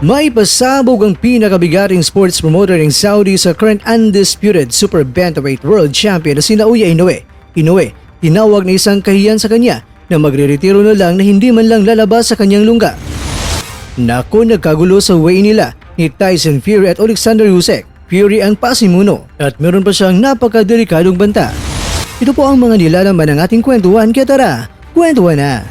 May pasabog ang pinakabigating sports promoter ng Saudi sa current undisputed Super Bantamweight World Champion na sina Uya Inoue. Inoue, tinawag na isang kahiyan sa kanya na magre-retiro na lang na hindi man lang lalabas sa kanyang lungga. Nako, nagkagulo sa way nila ni Tyson Fury at Alexander Usyk. Fury ang pasimuno at meron pa siyang napakadelikadong banta. Ito po ang mga nilalaman ng ating kwentuhan, kaya tara, kwentuhan na!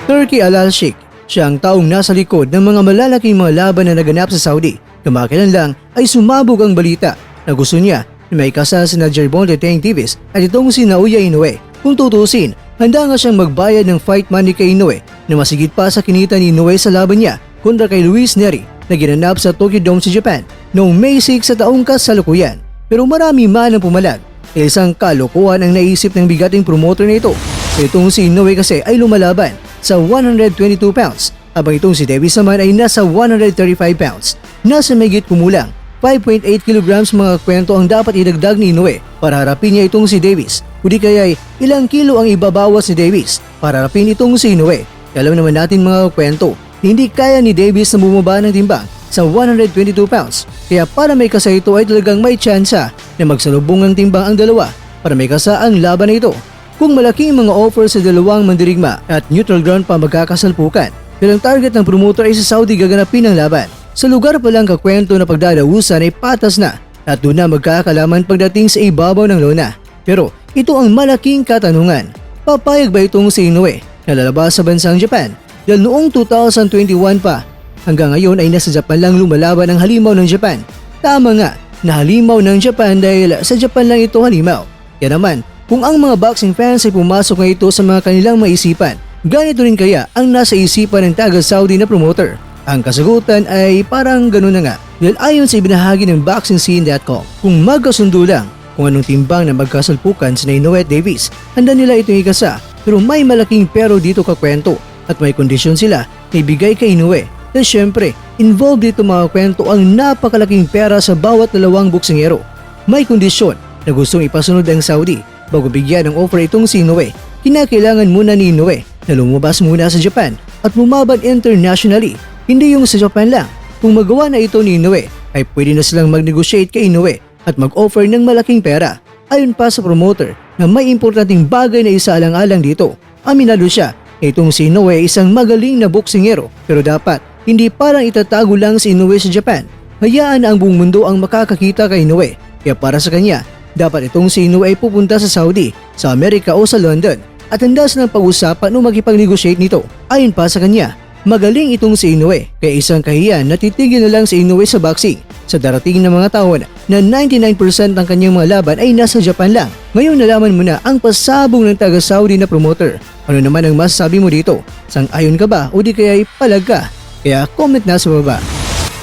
Turki Al-Sheikh, siya ang taong nasa likod ng mga malalaking mga laban na naganap sa Saudi. Kamakailan lang ay sumabog ang balita na gusto niya na may kasal sina Gervonta Tank Davis at itong si Uya Inoue. Kung tutusin, handa nga siyang magbayad ng fight money kay Inoue na masigit pa sa kinita ni Inoue sa laban niya kontra kay Luis Neri na ginanap sa Tokyo Dome sa Japan noong May 6 sa taong kasalukuyan. Pero marami man ang pumalag. Isang kalokohan ang naisip ng bigating promoter na ito. Itong si Inoue kasi ay lumalaban sa 122 pounds habang itong si Davis naman ay nasa 135 pounds. Nasa mayigit kumulang 5.8 kilograms mga kwento ang dapat idagdag ni Inoue para harapin niya itong si Davis. Kung di kaya ilang kilo ang ibabawas ni Davis para harapin itong si Inoue. Alam naman natin mga kwento, hindi kaya ni Davis na bumaba ng timbang sa 122 pounds. Kaya para may kasa ito ay talagang may tsansa na magsalubong ng timbang ang dalawa para may kasa ang laban na ito. Kung malaking mga offer sa dalawang mandirigma at neutral ground pa magkakasalpukan, bilang target ng promoter ay sa Saudi gaganapin ang laban. Sa lugar pa lang kakwento na pagdadausan ay patas na at doon na magkakalaman pagdating sa ibabaw ng lona. Pero ito ang malaking katanungan. Papayag ba itong si Inoue na lalabas sa bansang Japan? Dahil noong 2021 pa, hanggang ngayon ay nasa Japan lang lumalaban ang halimaw ng Japan. Tama nga, na halimaw ng Japan dahil sa Japan lang ito halimaw. Kaya naman, kung ang mga boxing fans ay pumasok na ito sa mga kanilang maisipan, ganito rin kaya ang nasa isipan ng taga-Saudi na promoter? Ang kasagutan ay parang ganun na nga. Dahil ayon sa ibinahagi ng BoxingScene.com, kung magkasundo lang kung anong timbang na magkasalpukan sina Inoue at Davis, handa nila itong ikasa. Pero may malaking pero dito kakwento at may kondisyon sila na ibigay kay Inoue. Dahil syempre, involved dito mga kwento ang napakalaking pera sa bawat dalawang boksingero. May kondisyon na gustong ipasunod ang Saudi. Bago bigyan ng offer itong si Inoue, kinakailangan muna ni Inoue na lumabas muna sa Japan at lumaban internationally, hindi yung sa Japan lang. Kung magawa na ito ni Inoue, ay pwede na silang mag-negotiate kay Inoue at mag-offer ng malaking pera. Ayon pa sa promoter na may importanteng bagay na isaalang-alang dito. Aminado siya na itong si Inoue ay isang magaling na boksingero, pero dapat hindi parang itatago lang si Inoue sa Japan. Hayaan na ang buong mundo ang makakakita kay Inoue. Kaya para sa kanya, dapat itong si Inoue ay pupunta sa Saudi, sa Amerika o sa London at handa silang pag-usapan o makipag-negotiate nito. Ayon pa sa kanya, magaling itong si Inoue kaya isang kahiyan na titigil na lang si Inoue sa boxing. Sa darating na mga taon na 99% ng kanyang mga laban ay nasa Japan lang. Ngayon nalaman mo na ang pasabong ng taga-Saudi na promoter. Ano naman ang masasabi mo dito? Sang-ayon ka ba o di kaya ipalag ka? Kaya comment na sa baba.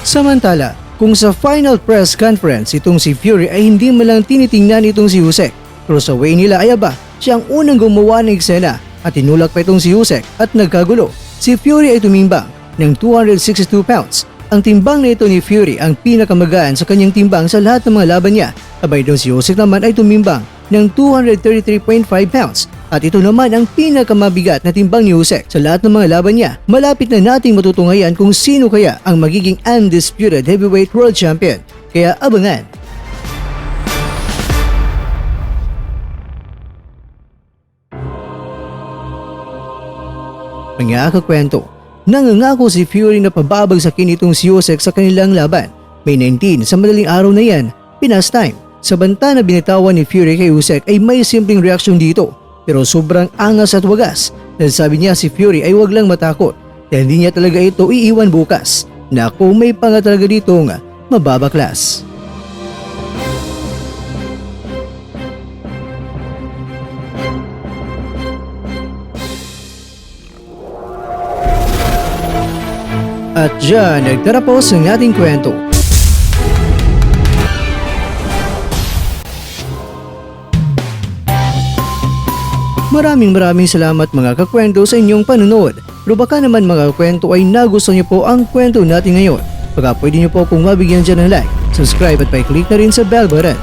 Samantala, kung sa final press conference itong si Fury ay hindi malang tinitingnan itong si Usyk, pero sa way nila ay aba, siya ang unang gumawa ng eksena at tinulak pa itong si Usyk at nagkagulo. Si Fury ay tumimbang ng 262 pounds. Ang timbang na ito ni Fury ang pinakamagaan sa kanyang timbang sa lahat ng mga laban niya. Abay itong si Usyk naman ay tumimbang ng 233.5 pounds. At ito naman ang pinakamabigat na timbang ni Usyk sa lahat ng mga laban niya. Malapit na nating matutunghayan kung sino kaya ang magiging undisputed heavyweight world champion. Kaya abangan! Mga kakwento, nangangako si Fury na pababagsakin itong si Usyk sa kanilang laban. May 19 sa madaling araw na yan, Pinas time. Sa banta na binitawan ni Fury kay Usyk ay may simpleng reaksyon dito. Pero sobrang angas at wagas dahil sabi niya si Fury ay wag lang matakot dahil hindi niya talaga ito iiwan bukas. Naku, may panga talaga dito nga mababaklas. At dyan nagtatapos ang ating kwento. Maraming salamat mga kakwento sa inyong panunood. Pero baka naman mga kakwento ay nagustuhan niyo po ang kwento natin ngayon. Baka pwede niyo po kung mabigyan dyan ng like, subscribe at pa-click na rin sa bell button.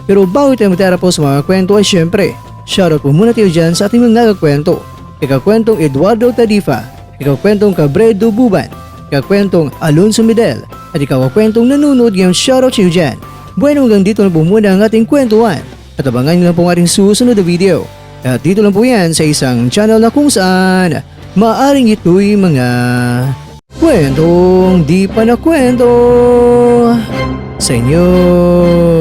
Pero bago tayo magtara po sa mga kwento ay syempre, shoutout po muna tayo dyan sa ating mga nagkwento. Ikakwentong Eduardo Tadifa, ikakwentong Cabredo Buban, ikakwentong Alonso Medel, at ikakwentong nanonood ngayong shoutout sa iyo dyan. Bueno, hanggang dito na po muna ang ating kwentuhan at abangan nyo lang po ang ating susunod na video. At dito lang po yan sa isang channel na kung saan maaring ito'y mga kwentong di pa na kwento sa inyo.